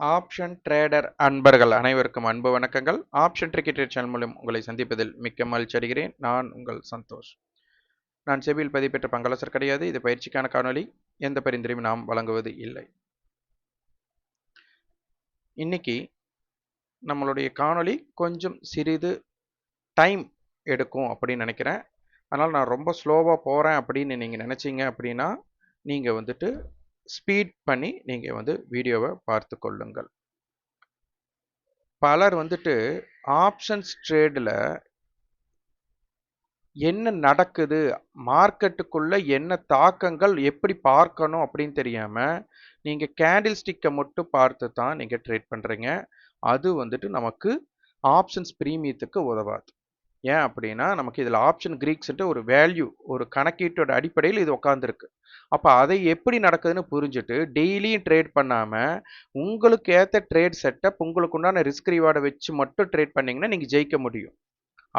Option trader அன்பர்கள் அனைவருக்கும் அன்பு வணக்கங்கள். ஆப்ஷன் ட்ரிக்கெட் சேனல் மூலம் உங்களை சந்திப்பதில் மிக்க மகிழ்ச்சி அடைகிறேன். நான் உங்கள் சந்தோஷ். நான் செபியில் பதிவு பெற்ற பங்காளர் கிடையாது. இது பயிற்சிக்கான காணொலி. எந்த பரிந்துரையும் நாம் வழங்குவது இல்லை. இன்னைக்கு நம்மளுடைய காணொலி கொஞ்சம் சிறிது டைம் எடுக்கும் அப்படின்னு நினைக்கிறேன். அதனால் நான் ரொம்ப ஸ்லோவாக போகிறேன் அப்படின்னு நீங்கள் நினச்சிங்க அப்படின்னா நீங்கள் ஸ்பீட் பண்ணி நீங்கள் வீடியோவை பார்த்து கொள்ளுங்கள். பலர் ஆப்ஷன்ஸ் ட்ரேடில் என்ன நடக்குது, மார்க்கெட்டுக்குள்ள என்ன தாக்கங்கள் எப்படி பார்க்கணும் அப்படின்னு தெரியாமல் நீங்கள் கேண்டில் ஸ்டிக்கை மட்டும் பார்த்து தான் நீங்கள் ட்ரேட் பண்ணுறீங்க. அது நமக்கு ஆப்ஷன்ஸ் பிரீமியத்துக்கு உதவாது. ஏன் அப்படின்னா நமக்கு இதில் ஆப்ஷன் கிரீக்ஸ்ன்ட்டு ஒரு வேல்யூ, ஒரு கணக்கீட்டோட அடிப்படையில் இது உட்காந்துருக்கு. அப்போ அதை எப்படி நடக்குதுன்னு புரிஞ்சுட்டு டெய்லியும் ட்ரேட் பண்ணாமல் உங்களுக்கு ஏற்ற ட்ரேட் செட்டப், உங்களுக்கு உண்டான ரிஸ்க் ரிவார்டை வச்சு மட்டும் ட்ரேட் பண்ணிங்கன்னா நீங்கள் ஜெயிக்க முடியும்.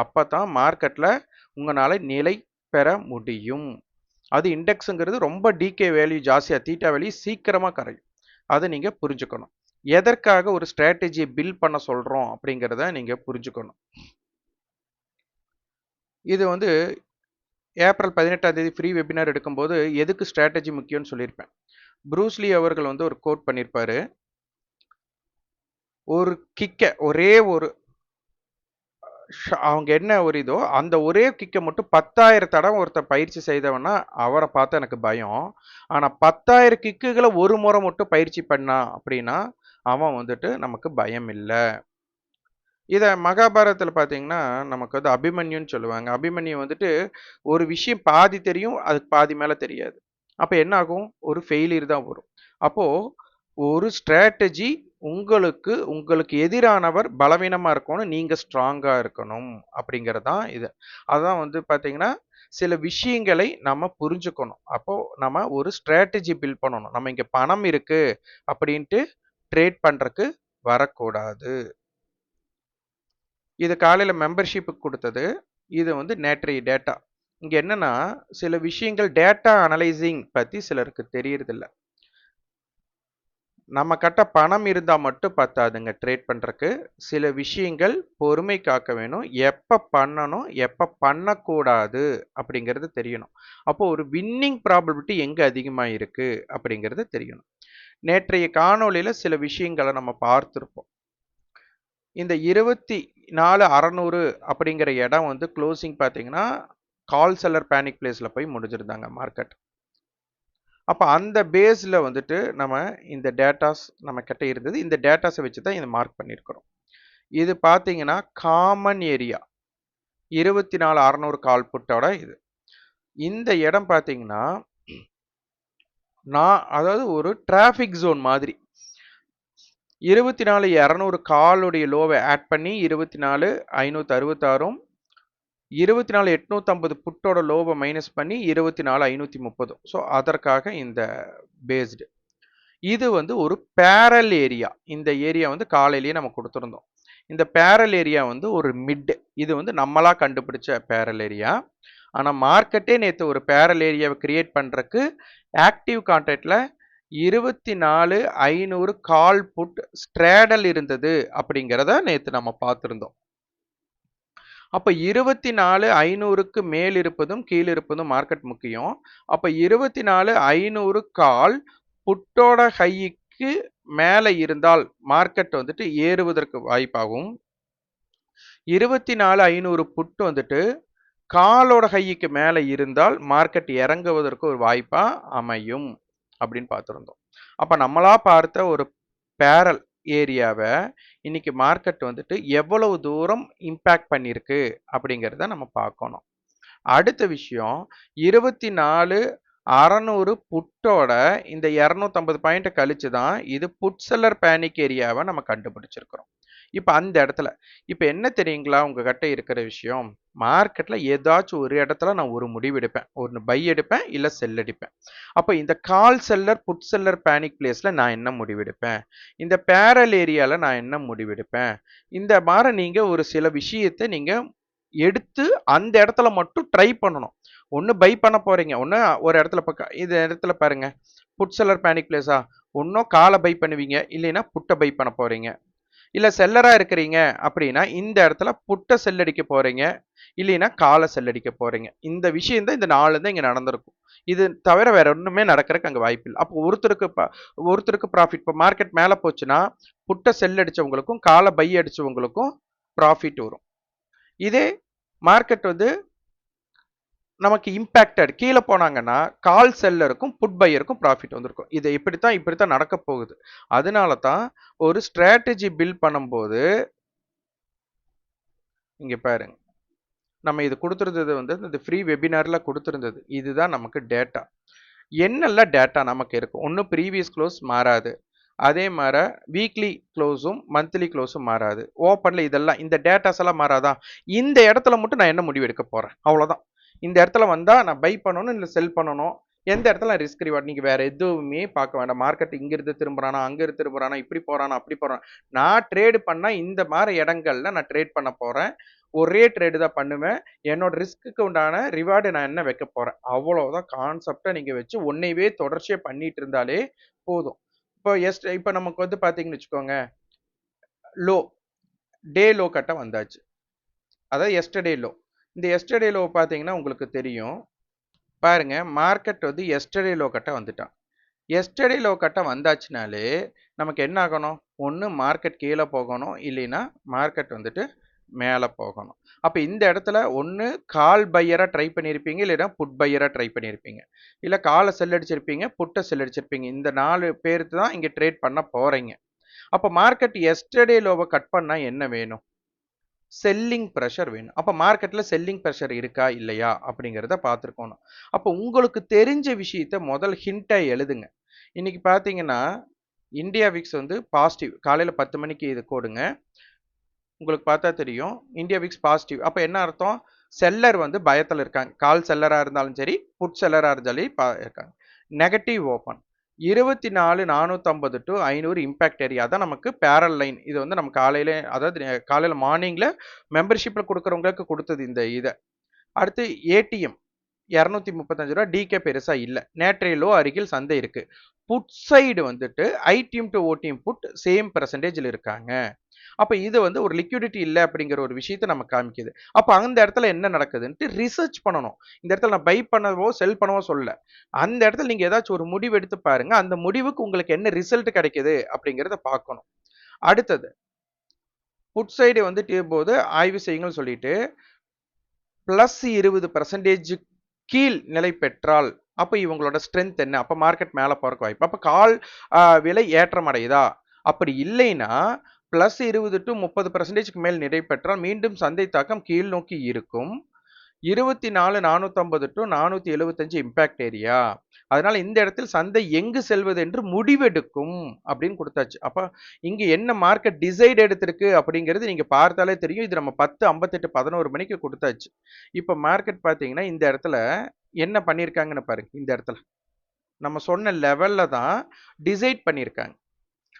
அப்போ தான் மார்க்கெட்டில் உங்களால் நிலை பெற முடியும். அது இண்டெக்ஸுங்கிறது ரொம்ப டிகே வேல்யூ ஜாஸ்தியாக, தீட்டா வேல்யூ சீக்கிரமாக கரையும். அதை நீங்கள் புரிஞ்சுக்கணும். எதற்காக ஒரு ஸ்ட்ராட்டஜியை பில்ட் பண்ண சொல்கிறோம் அப்படிங்கிறத நீங்கள் புரிஞ்சுக்கணும். இது ஏப்ரல் 18ஆம் தேதி ஃப்ரீ வெபினார் எடுக்கும்போது எதுக்கு ஸ்ட்ராட்டஜி முக்கியம்னு சொல்லியிருப்பேன். ப்ரூஸ்லி அவர்கள் ஒரு கோட் பண்ணியிருப்பாரு. ஒரு கிக்கை ஒரே ஒரு அவங்க என்ன ஒரு இதோ அந்த ஒரே கிக்கை மட்டும் 10,000 தடவை ஒருத்தர் பயிற்சி செய்தவனா அவரை பார்த்து எனக்கு பயம். ஆனால் 10,000 கிக்குகளை ஒரு முறை மட்டும் பயிற்சி பண்ணா அப்படின்னா அவன் நமக்கு பயம் இல்லை. இதை மகாபாரதத்தில் பார்த்தீங்கன்னா நமக்கு அபிமன்யுன்னு சொல்லுவாங்க. அபிமன்யு ஒரு விஷயம் பாதி தெரியும், அதுக்கு பாதி மேலே தெரியாது. அப்போ என்ன ஆகும்? ஒரு ஃபெயிலியர் தான் வரும். அப்போது ஒரு ஸ்ட்ராட்டஜி உங்களுக்கு எதிரானவர் பலவீனமாக இருக்கணும், நீங்கள் ஸ்ட்ராங்காக இருக்கணும் அப்படிங்கிறது தான் இது. அதான் பார்த்தீங்கன்னா சில விஷயங்களை நம்ம புரிஞ்சுக்கணும். அப்போது நம்ம ஒரு ஸ்ட்ராட்டஜி பில்ட் பண்ணணும். நம்ம இங்கே பணம் இருக்குது அப்படின்ட்டு ட்ரேட் பண்ணுறதுக்கு வரக்கூடாது. இது காலையில் மெம்பர்ஷிப்புக்கு கொடுத்தது. இது நேற்றைய டேட்டா. இங்கே என்னன்னா சில விஷயங்கள் டேட்டா அனலைசிங் பற்றி சிலருக்கு தெரியறதில்ல. நம்ம கிட்ட பணம் இருந்தால் மட்டும் பத்தாதுங்க ட்ரேட் பண்ணுறக்கு. சில விஷயங்கள் பொறுமை காக்க வேணும். எப்போ பண்ணணும், எப்போ பண்ணக்கூடாது அப்படிங்கிறது தெரியணும். அப்போ ஒரு வின்னிங் ப்ராபபிலிட்டி எங்கே அதிகமாக இருக்குது அப்படிங்கிறது தெரியணும். நேற்றைய காணொலியில் சில விஷயங்களை நம்ம பார்த்துருப்போம். இந்த 24,600 அப்படிங்கிற இடம் க்ளோசிங் பார்த்தீங்கன்னா கால் செல்லர் பேனிக் பிளேஸில் போய் முடிஞ்சிருந்தாங்க மார்க்கெட். அப்போ அந்த பேஸில் நம்ம இந்த டேட்டாஸ் நம்ம கிட்ட இருந்தது. இந்த டேட்டாஸை வச்சு தான் இதை மார்க் பண்ணியிருக்கிறோம். இது பார்த்தீங்கன்னா காமன் ஏரியா 24,600 கால் புட்டோட இது. இந்த இடம் பார்த்தீங்கன்னா அதாவது ஒரு டிராஃபிக் ஜோன் மாதிரி 24,200 காலுடைய லோவை ஆட் பண்ணி 24,566 24,850 புட்டோட லோவை மைனஸ் பண்ணி 24,530. ஸோ அதற்காக இந்த பேஸ்டு இது ஒரு பேரல் ஏரியா. இந்த ஏரியா காலையிலேயே நம்ம கொடுத்துருந்தோம். இந்த பேரல் ஏரியா ஒரு மிட். இது நம்மளா கண்டுபிடிச்ச பேரல் ஏரியா. ஆனால் மார்க்கெட்டே நேற்று ஒரு பேரல் ஏரியாவை கிரியேட் பண்ணுறக்கு ஆக்டிவ் கான்ட்ராக்டில் 24,500 கால் புட் ஸ்ட்ராடல் இருந்தது அப்படிங்கிறத நேற்று நம்ம பார்த்துருந்தோம். அப்போ 24,500க்கு மேல் இருப்பதும் கீழ் இருப்பதும் மார்க்கெட் முக்கியம். அப்போ 24,500 கால் புட்டோட ஹைக்கு மேலே இருந்தால் மார்க்கெட் ஏறுவதற்கு வாய்ப்பாகும். 24,500 புட்டு காலோட ஹைக்கு மேலே இருந்தால் மார்க்கெட் இறங்குவதற்கு ஒரு வாய்ப்பாக அமையும் அப்படின்னு பார்த்துருந்தோம். அப்போ நம்மளா பார்த்த ஒரு பேரல் ஏரியாவை இன்னைக்கு மார்க்கெட் எவ்வளவு தூரம் இம்பேக்ட் பண்ணியிருக்கு அப்படிங்கிறத நம்ம பார்க்கணும். அடுத்த விஷயம் 24,600 புட்டோட இந்த 250 பாயிண்ட்டை கழிச்சு தான் இது புட் செல்லர் பேனிக் ஏரியாவை நம்ம கண்டுபிடிச்சிருக்கிறோம். இப்போ அந்த இடத்துல இப்போ என்ன தெரியுங்களா உங்ககிட்ட இருக்கிற விஷயம், மார்க்கெட்டில் ஏதாச்சும் ஒரு இடத்துல நான் ஒரு முடிவு எடுப்பேன். ஒன்று பை எடுப்பேன், இல்லை செல் எடுப்பேன். அப்போ இந்த call seller put seller panic பிளேஸில் நான் என்ன முடிவெடுப்பேன், இந்த பேரல் ஏரியாவில் நான் என்ன முடிவெடுப்பேன். இந்த மாதிரி நீங்கள் ஒரு சில விஷயத்தை நீங்கள் எடுத்து அந்த இடத்துல மட்டும் ட்ரை பண்ணணும். ஒன்று பை பண்ண போகிறீங்க, ஒன்று ஒரு இடத்துல இந்த இடத்துல பாருங்க புட் செல்லர் பேனிக் பிளேஸா? ஒன்னும் காலை பை பண்ணுவீங்க, இல்லைன்னா புட்டை பை பண்ண போறீங்க. இல்ல செல்லரா இருக்கிறீங்க அப்படின்னா இந்த இடத்துல புட்டை செல் அடிக்க போறீங்க, இல்லைன்னா காலை செல் அடிக்க போறீங்க. இந்த விஷயம் தான் இந்த 4 தான் இங்க நடந்திருக்கும். இது தவிர வேற ஒண்ணுமே நடக்கறதுக்கு அங்க வாய்ப்பு இல்ல. அப்போ ஒருத்தருக்கு ப்ராஃபிட். இப்போ மார்க்கெட் மேல போச்சுன்னா புட்டை செல் அடிச்சவங்களுக்கும் காலை பை அடிச்சவங்களுக்கும் ப்ராஃபிட் வரும். இதே மார்க்கெட் வந்து நமக்கு இம்பேக்டட் கீழே போனாங்கன்னா கால் செல்லருக்கும் புட் பையருக்கும் ப்ராஃபிட் வந்திருக்கும். இது இப்படித்தான் நடக்க போகுது. அதனால தான் ஒரு ஸ்ட்ராட்டஜி பில்ட் பண்ணும்போது இங்க பாருங்க, நம்ம இது கொடுத்துருந்தது வந்து இந்த ஃப்ரீ வெபினார்ல கொடுத்துருந்தது. இதுதான் நமக்கு டேட்டா. என்னெல்லாம் டேட்டா நமக்கு இருக்கும்? ஒன்று ப்ரீவியஸ் க்ளோஸ் மாறாது. அதே மாதிரி வீக்லி க்ளோஸும் மந்த்லி க்ளோஸும் மாறாது. ஓப்பனில் இதெல்லாம் இந்த டேட்டாஸ் எல்லாம் மாறாதா? இந்த இடத்துல மட்டும் நான் என்ன முடிவு எடுக்க போகிறேன்? அவ்வளோதான். இந்த இடத்துல வந்தால் நான் பை பண்ணணும் இல்லை செல் பண்ணணும். எந்த இடத்துல ரிஸ்க் ரிவார்ட் நீங்கள் வேறு எதுவுமே பார்க்க வேண்டாம். மார்க்கெட் இங்கிருந்து திரும்புறானா, அங்கிருந்து திரும்புறானா, இப்படி போகிறானா, அப்படி போகிறான். நான் ட்ரேடு பண்ணால் இந்த மாதிரி இடங்கள்ல நான் ட்ரேட் பண்ண போகிறேன். ஒரே ட்ரேடு தான் பண்ணுவேன். என்னோட ரிஸ்க்குக்கு உண்டான ரிவார்டு நான் என்ன வைக்க போகிறேன்? அவ்வளோதான் கான்செப்டை நீங்கள் வச்சு ஒன்னையவே தொடர்ச்சியாக பண்ணிட்டு இருந்தாலே போதும். இப்போ நமக்கு வந்து பார்த்தீங்கன்னு வச்சுக்கோங்க, லோ டே லோ கட்ட வந்தாச்சு. அதாவது எஸ்டர்டே லோ. இந்த எஸ்டர்டே லோ பார்த்தீங்கன்னா உங்களுக்கு தெரியும். பாருங்க, மார்க்கெட் வந்து எஸ்டர்டே லோ கட்ட வந்துட்டான். எஸ்டர்டே லோ கட்ட வந்தாச்சுனாலே நமக்கு என்ன ஆகணும்? ஒன்று மார்க்கெட் கீழே போகணும், இல்லைன்னா மார்க்கெட் வந்துட்டு மேலே போகணும். அப்போ இந்த இடத்துல ஒன்று கால் பையராக ட்ரை பண்ணியிருப்பீங்க, இல்லைன்னா புட் பையராக ட்ரை பண்ணியிருப்பீங்க. இல்லை காலை செல் அடிச்சிருப்பீங்க, புட்டை செல் அடிச்சிருப்பீங்க. இந்த 4 பேருக்கு தான் இங்கே ட்ரேட் பண்ண போகிறீங்க. அப்போ மார்க்கெட் எஸ்டர்டே லோவை கட் பண்ணால் என்ன வேணும்? செல்லிங் ப்ரெஷர் வேணும். அப்போ மார்க்கெட்டில் செல்லிங் ப்ரெஷர் இருக்கா இல்லையா அப்படிங்கிறத பார்த்துருக்கணும். அப்போ உங்களுக்கு தெரிஞ்ச விஷயத்த முதல் ஹிண்ட்டாக எழுதுங்க. இன்னைக்கு பார்த்தீங்கன்னா இந்தியா விக்ஸ் வந்து பாசிட்டிவ். காலையில் 10 மணிக்கு இது கோடுங்க. உங்களுக்கு பார்த்தா தெரியும் இந்தியா விக்ஸ் பாசிட்டிவ். அப்போ என்ன அர்த்தம்? செல்லர் வந்து பயத்தில் இருக்காங்க. கால் செல்லராக இருந்தாலும் சரி, புட் செல்லராக இருந்தாலும் இருக்காங்க. Negative open 24,450 to 500 impact area தான் நமக்கு பேரல் லைன். இது வந்து நம்ம காலையில் மார்னிங்கில் மெம்பர்ஷிப்பில் கொடுக்குறவங்களுக்கு கொடுத்தது இந்த இதை. அடுத்து ஏடிஎம் 235 ரூபா, டிகே பெருசா இல்ல. நேற்றைய லோ அருகில் சந்தை இருக்கு. புட் சைடு வந்துட்டு ITM to OTM put same பெர்சன்டேஜில் இருக்காங்க. அப்ப இது வந்து ஒரு லிக்விடிட்டி இல்லை அப்படிங்கிற ஒரு விஷயத்தை நம்ம காமிக்குது. அப்ப அந்த இடத்துல என்ன நடக்குதுன்ட்டு ரிசர்ச் பண்ணணும். இந்த இடத்துல நான் பை பண்ணவோ செல் பண்ணவோ சொல்ல. அந்த இடத்துல நீங்க ஏதாச்சும் ஒரு முடிவு எடுத்து பாருங்க. அந்த முடிவுக்கு உங்களுக்கு என்ன ரிசல்ட் கிடைக்குது அப்படிங்கிறத பார்க்கணும். அடுத்தது புட் சைடு வந்துட்டு போது ஆய்வு செய்யுங்கள் சொல்லிட்டு +20% கீழ் நிலை பெற்றால் அப்ப இவங்களோட ஸ்ட்ரென்த் என்ன? அப்ப மார்க்கெட் மேல போறதுக்கு வாய்ப்பு. அப்ப கால் விலை ஏற்றம் அடையுதா? அப்படி இல்லைன்னா +20 to 30% மேல் நிலை பெற்றால் மீண்டும் சந்தை தாக்கம் கீழ் நோக்கி இருக்கும். 24,450 to 475 இம்பாக்ட் ஏரியா. அதனால இந்த இடத்தில் சந்தை எங்கு செல்வது என்று முடிவெடுக்கும் அப்படின்னு கொடுத்தாச்சு. அப்ப இங்க என்ன மார்க்கெட் டிசைட் எடுத்திருக்கு அப்படிங்கிறது நீங்க பார்த்தாலே தெரியும். இது நம்ம 10:58 11 மணிக்கு கொடுத்தாச்சு. இப்ப மார்க்கெட் பாத்தீங்கன்னா இந்த இடத்துல என்ன பண்ணிருக்காங்கன்னு பாருங்க. இந்த இடத்துல நம்ம சொன்ன லெவல்ல தான் டிசைட் பண்ணிருக்காங்க.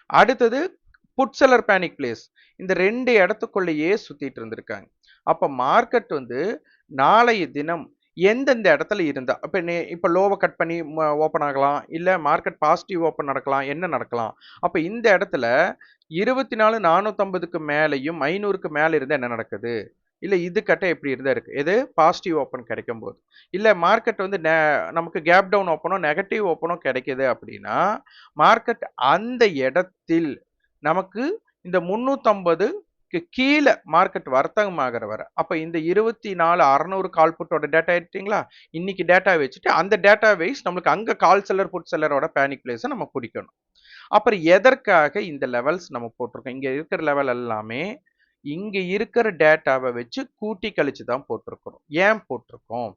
அடுத்தது புட் செல்லர் பேனிக் பிளேஸ். இந்த 2 இடத்துக்குள்ளேயே சுத்திட்டு இருந்திருக்காங்க. அப்ப மார்க்கெட் வந்து நாளைய தினம் எந்தெந்த இடத்துல இருந்தா இப்ப லோவை கட் பண்ணி ஓப்பன் ஆகலாம், இல்ல மார்க்கெட் பாசிட்டிவ் ஓப்பன் நடக்கலாம், என்ன நடக்கலாம்? அப்ப இந்த இடத்துல 24,450க்கு மேலையும் 500க்கு மேல இருந்தா என்ன நடக்குது? இல்ல இது கட்ட எப்படி இருந்தா இருக்கு? எது பாசிட்டிவ் ஓப்பன் கிடைக்கும் போது, இல்ல மார்க்கெட் வந்து நமக்கு கேப் டவுன் ஓப்பனோ நெகட்டிவ் ஓப்பனோ கிடைக்குது அப்படின்னா மார்க்கெட் அந்த இடத்தில் நமக்கு இந்த 350க்கு கீழே மார்க்கெட் வர்த்தகம் ஆகிற வர அப்ப இந்த 24,600 கால் புட்டோட டேட்டா எடுத்தீங்களா? இன்னைக்கு டேட்டா வச்சுட்டு அந்த டேட்டா வைஸ் நம்மளுக்கு அங்க கால் செல்லர் புட் செல்லரோட பேனிக் பிளேஸை நம்ம பிடிக்கணும். அப்புறம் எதற்காக இந்த லெவல்ஸ் நம்ம போட்டிருக்கோம்? இங்க இருக்கிற லெவல் எல்லாமே இங்க இருக்கிற டேட்டாவை வச்சு கூட்டி கழிச்சு தான் போட்டிருக்கிறோம். ஏன் போட்டிருக்கோம்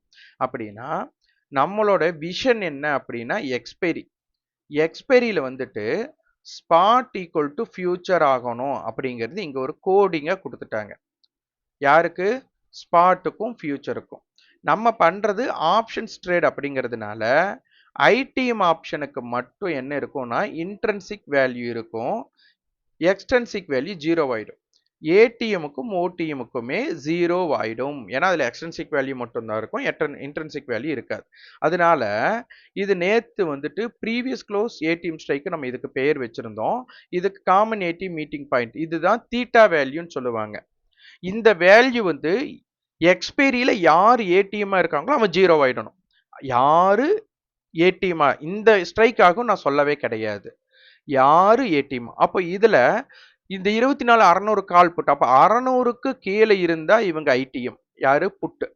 அப்படின்னா நம்மளோட விஷன் என்ன அப்படின்னா எக்ஸ்பைரியில வந்துட்டு ஸ்பாட் ஈக்குவல் டு ஃபியூச்சர் ஆகணும் அப்படிங்கிறது இங்க ஒரு கோடிங்கா கொடுத்துட்டாங்க. யாருக்கு? ஸ்பாட்டுக்கும் ஃபியூச்சருக்கும். நம்ம பண்றது ஆப்ஷன்ஸ் ட்ரேட் அப்படிங்கிறதுனால ஐடிஎம் ஆப்ஷனுக்கு மட்டும் என்ன இருக்கும்னா இன்ட்ரின்சிக் வேல்யூ இருக்கும், எக்ஸ்ட்ரின்சிக் வேல்யூ 0 ஆயிடும். ஏடிஎம்முக்கும் ஓடிஎம்முக்குமே 0 ஆயிடும். ஏன்னா அதில் எக்ஸ்ட்ரின்சிக் வேல்யூ மட்டும்தான் இருக்கும், இன்ட்ரின்சிக் வேல்யூ இருக்காது. அதனால இது நேத்து வந்துட்டு ப்ரீவியஸ் க்ளோஸ் ஏடிஎம் ஸ்ட்ரைக்கு நம்ம இதுக்கு பெயர் வச்சிருந்தோம். இதுக்கு காமன் ஏடிஎம் மீட்டிங் பாயிண்ட், இதுதான் தீட்டா வேல்யூன்னு சொல்லுவாங்க. இந்த வேல்யூ வந்து எக்ஸ்பைரியில யார் ஏடிஎம்மா இருக்காங்களோ அவன் 0 ஆயிடணும். யாரு ஏடிஎம்மா இந்த ஸ்ட்ரைக் ஆகும் நான் சொல்லவே கிடையாது. யாரு ஏடிஎம், அப்போ இதுல இந்த 24,600 கால் புட், அப்ப 600க்கு கீழே இருந்தா இவங்க ஐடிஎம், யாரு புட்டு.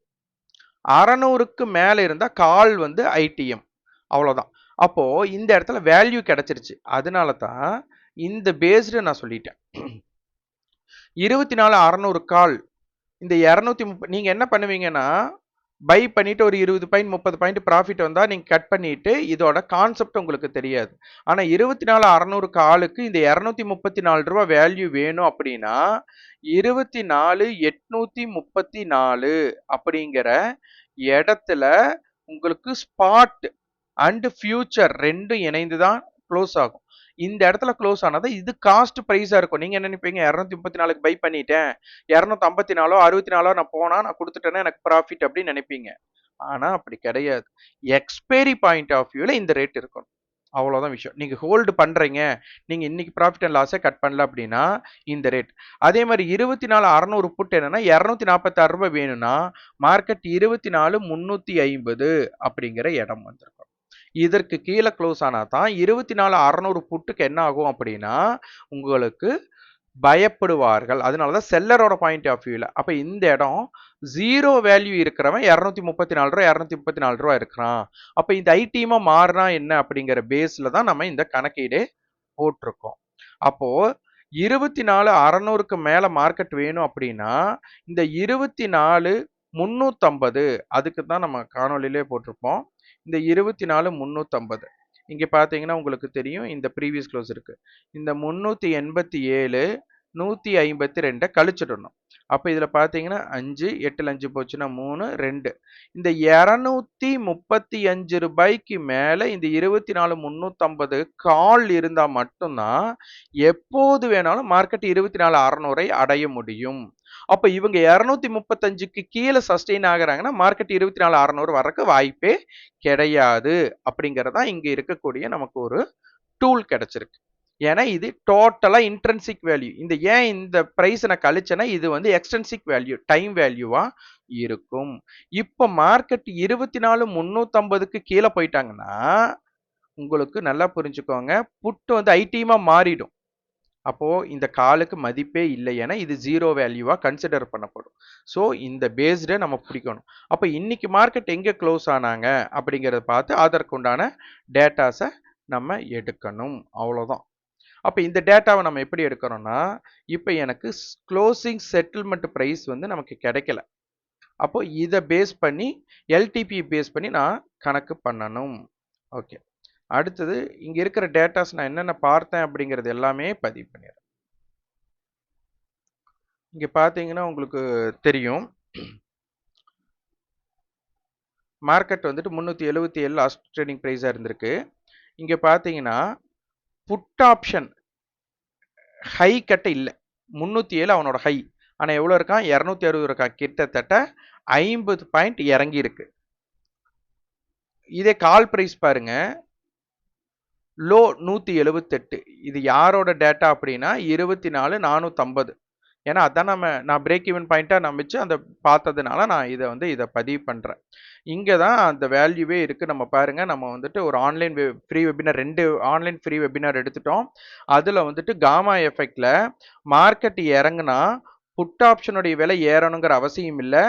600க்கு மேல இருந்தா கால் வந்து ஐடிஎம். அவ்வளவுதான். அப்போ இந்த இடத்துல வேல்யூ கிடைச்சிருச்சு. அதனால தான் இந்த பேஸ்டு நான் சொல்லிட்டேன். 24,600 கால், இந்த 230 நீங்க என்ன பண்ணுவீங்கன்னா பை பண்ணிட்டு ஒரு 20 பாயிண்ட் 30 பாயிண்ட் ப்ராஃபிட் வந்தா நீங்க கட் பண்ணிட்டு இதோட கான்செப்ட் உங்களுக்கு தெரியாது. ஆனா 24,600 காலுக்கு இந்த 234 ரூபாய் வேல்யூ வேணும் அப்படின்னா 24,834 அப்படிங்கிற இடத்துல உங்களுக்கு ஸ்பாட் அண்ட் ஃபியூச்சர் ரெண்டும் இணைந்து தான் க்ளோஸ் ஆகும். இந்த இடத்துல க்ளோஸ் ஆனது இது காஸ்ட் பிரைஸா இருக்கும். நீங்க என்ன நினைப்பீங்க, 234க்கு பை பண்ணிட்டேன், 254 64 நான் போனா நான் கொடுத்துட்டேன்னா எனக்கு ப்ராஃபிட் அப்படின்னு நினைப்பீங்க. ஆனா அப்படி கிடையாது. எக்ஸ்பைரி பாயிண்ட் ஆஃப் வியூல இந்த ரேட் இருக்கணும். அவ்வளவுதான் விஷயம். நீங்க ஹோல்டு பண்றீங்க, நீங்க இன்னைக்கு ப்ராஃபிட் அண்ட் லாஸை கட் பண்ணல அப்படின்னா இந்த ரேட். அதே மாதிரி 24,600 புட் என்னன்னா 246 ரூபாய் வேணும்னா மார்க்கெட் 24,350 அப்படிங்கிற இடம் வந்திருக்கும். இதற்கு கீழே க்ளோஸ் ஆனா தான் 24,600 புட்டுக்கு என்ன ஆகும் அப்படின்னா உங்களுக்கு பயப்படுவார்கள். அதனாலதான் செல்லரோட பாயிண்ட் ஆஃப் வியூல அப்ப இந்த இடம் 0 வேல்யூ இருக்கிறவன் 234 ரூபா 234 ரூபா இருக்கிறான். அப்ப இந்த ஐடிஎமா மாறினா என்ன அப்படிங்கிற பேஸ்ல தான் நம்ம இந்த கணக்கீடே போட்டிருக்கோம். அப்போ 24,600க்கு மேல மார்க்கெட் வேணும் அப்படின்னா இந்த 24,350 அதுக்கு தான் நம்ம காணொலியிலே போட்டிருப்போம். இந்த 24,350 இங்க பாத்தீங்கன்னா உங்களுக்கு தெரியும் இந்த ப்ரீவியஸ் க்ளோஸ் இருக்கு. இந்த 387 152 கழிச்சிடணும். அப்ப இதுல பாத்தீங்கன்னா 5 8ல 5 போச்சுன்னா 3 2 இந்த 235 ரூபாய்க்கு மேல இந்த 24,350 கால் இருந்தா மட்டும்தான் எப்போது வேணாலும் மார்க்கெட் 24,600 அடைய முடியும். அப்ப இவங்க 235க்கு கீழே சஸ்டெயின் ஆகுறாங்கன்னா மார்க்கெட் 24,600 வர்றதுக்கு வாய்ப்பே கிடையாது. அப்படிங்கறதா இங்க இருக்கக்கூடிய நமக்கு ஒரு டூல் கிடைச்சிருக்கு. ஏன்னா இது டோட்டலா இன்ட்ரின்சிக் வேல்யூ. இந்த ஏன் இந்த பிரைஸ் நான் கழிச்சேன்னா இது வந்து எக்ஸ்ட்ரின்சிக் வேல்யூ, டைம் வேல்யூவா இருக்கும். இப்ப மார்க்கெட் 24,350க்கு கீழே போயிட்டாங்கன்னா உங்களுக்கு நல்லா புரிஞ்சுக்கோங்க, புட்டு வந்து ஐடிஎமா மாறிடும். அப்போ இந்த காலுக்கு மதிப்பே இல்லை, ஏன்னா இது 0 வேல்யூவா கன்சிடர் பண்ணப்படும். ஸோ இந்த பேஸ்டை நம்ம பிடிக்கணும். அப்போ இன்னைக்கு மார்க்கெட் எங்க க்ளோஸ் ஆனாங்க அப்படிங்கிறத பார்த்து அதற்குண்டான டேட்டாஸை நம்ம எடுக்கணும். அவ்வளோதான். அப்போ இந்த டேட்டாவை நம்ம எப்படி எடுக்கிறோம்னா இப்போ எனக்கு க்ளோசிங் செட்டில்மெண்ட் ப்ரைஸ் வந்து நமக்கு கிடைக்கல. அப்போ இதை பேஸ் பண்ணி எல்டிபி பேஸ் பண்ணி நான் கணக்கு பண்ணணும். ஓகே, அடுத்தது இங்க இருக்கிற டேட்டாஸ் நான் என்னென்ன பார்த்தேன் அப்படிங்கிறது எல்லாமே பதிவு பண்ணிடுறேன். இங்க பாத்தீங்கன்னா உங்களுக்கு தெரியும் மார்க்கெட் வந்துட்டு 377 லாஸ்ட் ட்ரேடிங் பிரைஸா இருந்திருக்கு. இங்க பாத்தீங்கன்னா புட் ஆப்ஷன் ஹை கட்ட இல்லை, 307 அவனோட ஹை. ஆனா எவ்வளவு இருக்கான், 260 இருக்கான். கிட்டத்தட்ட 50 பாயிண்ட் இறங்கி இருக்கு. இதே கால் பிரைஸ் பாருங்க, லோ 178. இது யாரோட டேட்டா அப்படின்னா 24,450. ஏன்னா அதான் நான் பிரேக் ஈவன் பாயிண்டா நம்பிச்சு அந்த பார்த்ததுனால நான் இதை பதிவு பண்றேன். இங்க தான் அந்த வேல்யூவே இருக்கு. நம்ம பாருங்க, நம்ம வந்துட்டு ஒரு online free webinar 2 online free webinar எடுத்துட்டோம். அதுல வந்துட்டு காமா எஃபெக்ட்ல மார்க்கெட் இறங்குனா புட் ஆப்ஷனுடைய விலை ஏறணுங்கிற அவசியம் இல்லை,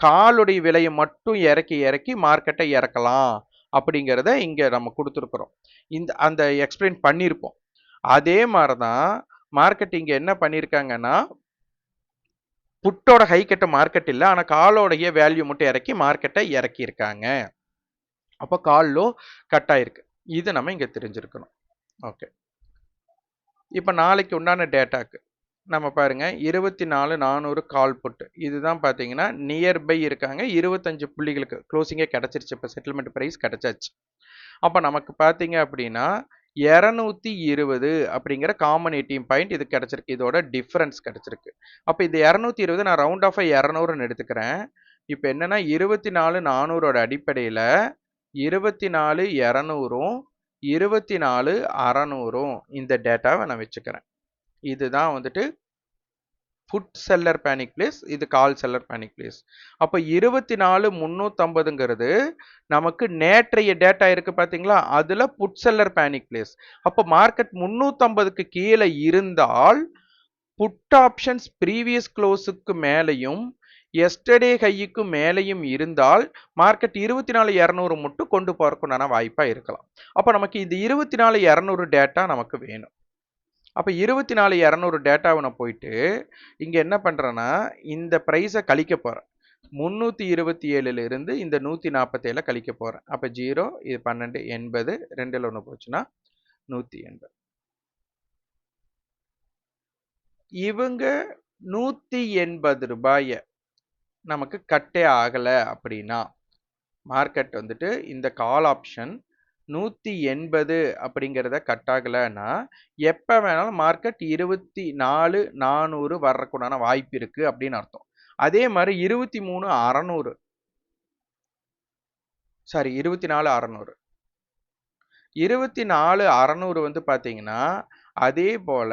காலுடைய விலையை மட்டும் இறக்கி இறக்கி மார்க்கெட்டை இறக்கலாம் அப்படிங்கிறத இங்க நம்ம கொடுத்துருக்குறோம். அந்த எக்ஸ்பிளைன் பண்ணியிருப்போம். அதே மாதிரிதான் மார்க்கெட் இங்க என்ன பண்ணியிருக்காங்கன்னா புட்டோட ஹை கட்ட மார்க்கெட் இல்லை, ஆனா காலோடைய வேல்யூ மட்டும் இறக்கி மார்க்கெட்டை இறக்கி இருக்காங்க. அப்போ கால்லோ கட் ஆயிருக்கு. இது நம்ம இங்க தெரிஞ்சிருக்கணும். ஓகே, இப்போ நாளைக்கு உண்டான டேட்டாக்கு நம்ம பாருங்க 24,400 கால் புட்டு. இதுதான் பார்த்தீங்கன்னா நியர்பை இருக்காங்க, 25 புள்ளிகளுக்கு க்ளோசிங்கே கிடைச்சிருச்சு. இப்போ செட்டில்மெண்ட் ப்ரைஸ் கிடைச்சாச்சு. அப்போ நமக்கு பார்த்தீங்க அப்படின்னா 220 அப்படிங்கிற காமன் ஏடிஎம் பாயிண்ட் இது கிடைச்சிருக்கு. இதோட டிஃபரன்ஸ் கிடைச்சிருக்கு. அப்ப இந்த 220 நான் ரவுண்ட் ஆஃப் 200ன்னு எடுத்துக்கிறேன். இப்ப என்னன்னா 24400ஓட அடிப்படையில 24200ம் 24600ம் இந்த டேட்டாவை நான் வச்சுக்கிறேன். இதுதான் வந்துட்டு புட் செல்லர் பேனிக் பிளேஸ், இது கால் செல்லர் பேனிக் பிளேஸ். அப்போ 24350ங்கிறது நமக்கு நேற்றைய டேட்டா இருக்கு பாத்தீங்களா, அதுல புட் செல்லர் பேனிக் பிளேஸ். அப்போ மார்க்கெட் 350க்கு கீழே இருந்தால் புட் ஆப்ஷன்ஸ் ப்ரீவியஸ் க்ளோஸுக்கு மேலையும் எஸ்டர்டே ஹைக்கு மேலையும் இருந்தால் மார்க்கெட் 24200 மட்டும் கொண்டு போறதுக்குண்டான வாய்ப்பா இருக்கலாம். அப்போ நமக்கு இந்த 24200 டேட்டா நமக்கு வேணும். அப்போ 24200 டேட்டாவை நான் போயிட்டு இங்க என்ன பண்றேன்னா இந்த பிரைஸை கழிக்க போறேன். 327ல இருந்து இந்த 147 கழிக்க போறேன். அப்ப 0 இது 12 80 2ல 1 போச்சுன்னா 180. இவங்க 180 ரூபாயை நமக்கு கட்டே ஆகல அப்படின்னா மார்க்கெட் வந்துட்டு இந்த கால் ஆப்ஷன் 180 அப்படிங்கிறத கட் ஆகலைன்னா எப்போ வேணாலும் மார்க்கெட் 24400 வர்றதுக்குண்டான வாய்ப்பு இருக்கு அப்படின்னு அர்த்தம். அதே மாதிரி 23600 சாரி 24600 24600 வந்து பார்த்தீங்கன்னா அதே போல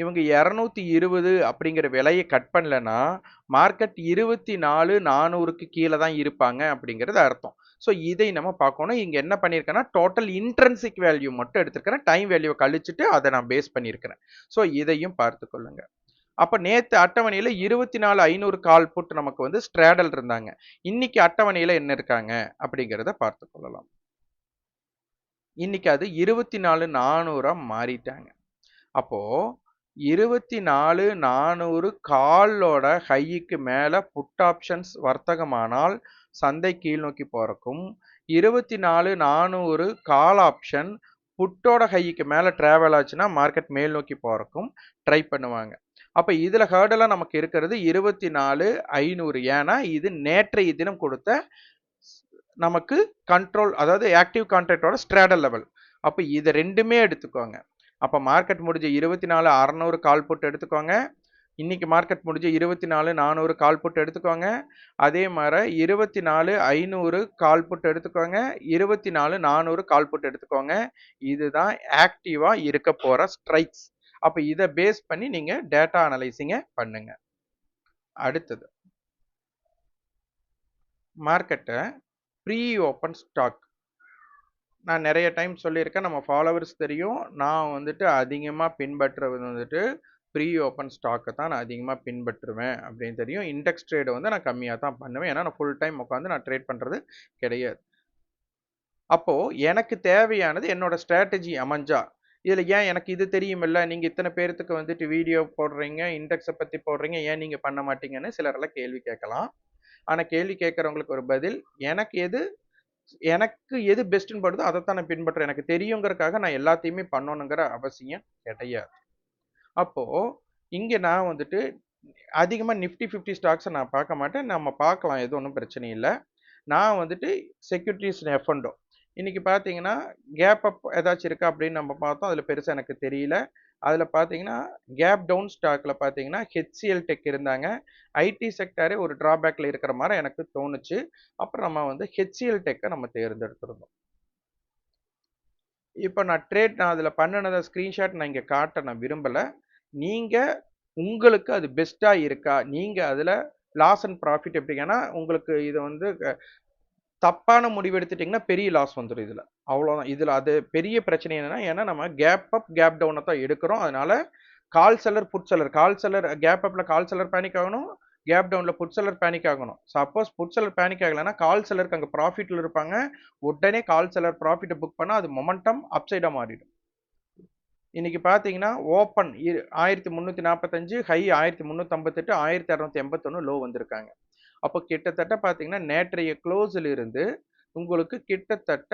இவங்க 220 அப்படிங்கிற விலையை கட் பண்ணலன்னா மார்க்கெட் 24400க்கு கீழே தான் இருப்பாங்க அப்படிங்கிறது அர்த்தம். ஸோ இதை நம்ம பார்க்கணும். இங்கே என்ன பண்ணியிருக்கேன்னா டோட்டல் இன்ட்ரென்சிக் வேல்யூ மட்டும் எடுத்துருக்கிறேன், டைம் வேல்யூவை கழிச்சுட்டு அதை நான் பேஸ் பண்ணியிருக்கிறேன். ஸோ இதையும் பார்த்து கொள்ளுங்க. அப்போ நேற்று அட்டவணையில் 24500 கால் புட் நமக்கு வந்து ஸ்ட்ராடல் இருந்தாங்க. இன்னைக்கு அட்டவணையில் என்ன இருக்காங்க அப்படிங்கிறத பார்த்து கொள்ளலாம். இன்னைக்கு அது 24400 மாறிட்டாங்க. அப்போ 24400 காலோட ஹைக்கு மேல புட் ஆப்ஷன்ஸ் வர்த்தகமானால் சந்தை கீழ் நோக்கி போறக்கும், 24400 கால் ஆப்ஷன் புட்டோட ஹைக்கு மேல டிராவல் ஆச்சுன்னா மார்க்கெட் மேல் நோக்கி போறக்கும் ட்ரை பண்ணுவாங்க. அப்ப இதுல ஹர்டலா நமக்கு இருக்கிறது 24500. ஏன்னா இது நேற்றைய தினம் கொடுத்த நமக்கு கண்ட்ரோல், அதாவது ஆக்டிவ் கான்ட்ராக்டோட ஸ்ட்ராடல் லெவல். அப்ப இது ரெண்டுமே எடுத்துக்கோங்க. அப்ப மார்க்கெட் முடிஞ்ச 24600 கால் புட் எடுத்துக்கோங்க. இன்னைக்கு மார்க்கெட் முடிஞ்ச 24400 கால் புட் எடுத்துக்கோங்க. அதே மாதிரி 24500 கால் புட் எடுத்துக்கோங்க, 24400 கால் புட் எடுத்துக்கோங்க. இதுதான் ஆக்டிவா இருக்க போற ஸ்ட்ரைக்ஸ். அப்ப இதை பேஸ் பண்ணி நீங்க டேட்டா அனலைசிங்க பண்ணுங்க. அடுத்தது மார்க்கெட்டை ப்ரீ ஓப்பன் ஸ்டாக். நான் நிறைய டைம் சொல்லியிருக்கேன், நம்ம ஃபாலோவர்ஸ் தெரியும், நான் வந்துட்டு அதிகமாக பின்பற்றுவது வந்துட்டு ப்ரீ ஓப்பன் ஸ்டாக்கை தான் நான் அதிகமாக பின்பற்றுவேன் அப்படின்னு தெரியும். இண்டெக்ஸ் ட்ரேடை வந்து நான் கம்மியாக தான் பண்ணுவேன், ஏன்னா நான் ஃபுல் டைம் உட்காந்து நான் ட்ரேட் பண்ணுறது கிடையாது. அப்போது எனக்கு தேவையானது என்னோட ஸ்ட்ராட்டஜி அமைஞ்சா, இதில் ஏன் எனக்கு இது தெரியுமில்ல, நீங்கள் இத்தனை பேர்த்துக்கு வந்துட்டு வீடியோ போடுறீங்க, இண்டெக்ஸை பற்றி போடுறீங்க, ஏன் நீங்கள் பண்ண மாட்டீங்கன்னு சிலரெல்லாம் கேள்வி கேட்கலாம். ஆனால் கேள்வி கேட்குறவங்களுக்கு ஒரு பதில், எனக்கு எது பெஸ்ட்னு படுதோ அதைத்தான் நான் பின்பற்றுறேன். எனக்கு தெரியுங்கிறதுக்காக நான் எல்லாத்தையுமே பண்ணணுங்கிற அவசியம் கிடையாது. அப்போ இங்க நான் வந்துட்டு அதிகமாக நிஃப்டி 50 ஸ்டாக்ஸை நான் பார்க்க மாட்டேன். நம்ம பார்க்கலாம், எது ஒன்றும் பிரச்சனை இல்லை. நான் வந்துட்டு செக்யூரிட்டிஸ் எஃப்என்டோ இன்னைக்கு பார்த்தீங்கன்னா கேப் அப் ஏதாச்சும் இருக்கா அப்படின்னு நம்ம பார்த்தோம். அதில் பெருசாக எனக்கு தெரியல. அதில் பார்த்தீங்கன்னா கேப் டவுன் ஸ்டாக்ல பார்த்தீங்கன்னா ஹெச்சிஎல் டெக் இருந்தாங்க. ஐடி செக்டாரே ஒரு டிராபேக்ல இருக்கிற மாதிரி எனக்கு தோணுச்சு. அப்புறம் நம்ம வந்து ஹெச்சிஎல் டெக்கை நம்ம தேர்ந்தெடுத்திருந்தோம். இப்போ நான் அதில் பண்ணினதை ஸ்க்ரீன்ஷாட் நான் இங்கே காட்ட நான் விரும்பலை. நீங்கள் உங்களுக்கு அது பெஸ்ட்டாக இருக்கா, நீங்கள் அதில் லாஸ் அண்ட் ப்ராஃபிட் எப்படிங்கன்னா உங்களுக்கு இதை வந்து தப்பான முடிவு எடுத்துட்டிங்கன்னா பெரிய லாஸ் வந்துடும் இதில். அவ்வளோதான். இதில் அது பெரிய பிரச்சனை என்னன்னா, ஏன்னா நம்ம கேப் அப் கேப் டவுனை தான் எடுக்கிறோம். அதனால call seller put seller, call seller gap அப்பில் கால் செல்லர் பேனிக் ஆகணும், கேப் டவுனில் புட் செல்லர் பேனிக் ஆகணும். சப்போஸ் புட் செல்லர் பேனிக் ஆகலைன்னா கால் செல்லருக்கு அங்கே ப்ராஃபிட்டில் இருப்பாங்க. உடனே கால் செல்லர் ப்ராஃபிட்டை புக் பண்ணால் அது மொமெண்டம் அப்சைடாக மாறிடும். இன்னைக்கு பார்த்தீங்கன்னா ஓப்பன் 1345, ஹை 1358, 1281 லோ வந்திருக்காங்க. அப்போ கிட்டத்தட்ட பார்த்தீங்கன்னா நேற்றைய க்ளோஸில் இருந்து உங்களுக்கு கிட்டத்தட்ட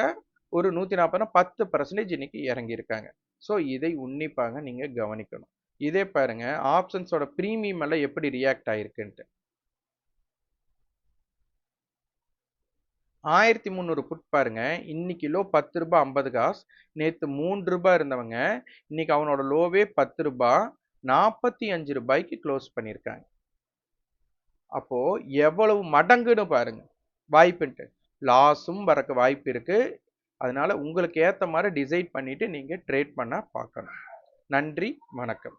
ஒரு 140 10% இன்னைக்கு இறங்கியிருக்காங்க. ஸோ இதை உன்னிப்பாக நீங்கள் கவனிக்கணும். இதே பாருங்க ஆப்ஷன்ஸோட ப்ரீமியம் எல்லாம் எப்படி ரியாக்ட் ஆயிருக்குன்ட்டு. 1300 புட் பாருங்க. இன்னைக்கு லோ ரூ. 10.50. நேத்து ரூ. 3 இருந்தவங்க இன்னைக்கு அவனோட லோவே ரூ. 10. ரூ. 45க்கு க்ளோஸ் பண்ணியிருக்காங்க. அப்போ எவ்வளவு மடங்குன்னு பாருங்க வாய்ப்புன்ட்டு. லாஸும் வரக்கு வாய்ப்பு இருக்கு. அதனால உங்களுக்கு ஏத்த மாதிரி டிசைட் பண்ணிட்டு நீங்க ட்ரேட் பண்ண பார்க்கணும். நன்றி, வணக்கம்.